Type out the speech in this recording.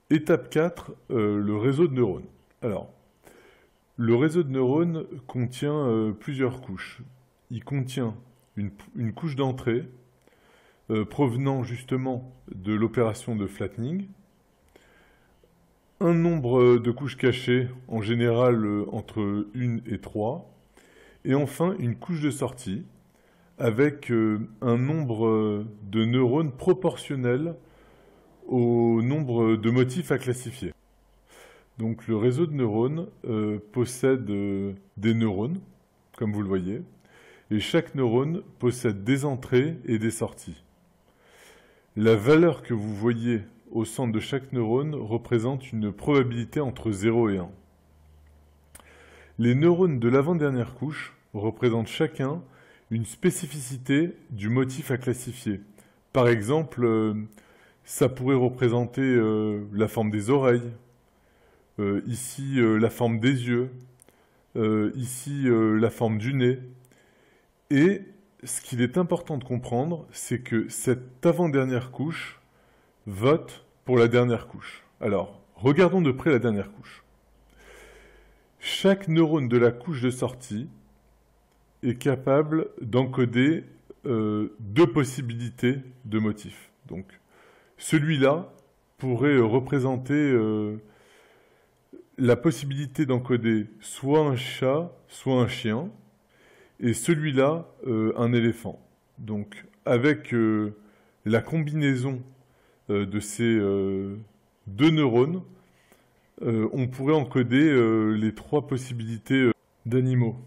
Étape 4, le réseau de neurones. Alors, le réseau de neurones contient plusieurs couches. Il contient une couche d'entrée provenant justement de l'opération de flattening, un nombre de couches cachées, en général entre 1 et 3, et enfin une couche de sortie avec un nombre de neurones proportionnel au nombre de motifs à classifier. Donc le réseau de neurones possède des neurones, comme vous le voyez, et chaque neurone possède des entrées et des sorties. La valeur que vous voyez au centre de chaque neurone représente une probabilité entre 0 et 1. Les neurones de l'avant-dernière couche représentent chacun une spécificité du motif à classifier. Par exemple, ça pourrait représenter la forme des oreilles, ici la forme des yeux, ici la forme du nez. Et ce qu'il est important de comprendre, c'est que cette avant-dernière couche vote pour la dernière couche. Alors, regardons de près la dernière couche. Chaque neurone de la couche de sortie est capable d'encoder deux possibilités de motifs. Donc, celui-là pourrait représenter la possibilité d'encoder soit un chat, soit un chien, et celui-là, un éléphant. Donc, avec la combinaison de ces deux neurones, on pourrait encoder les trois possibilités d'animaux.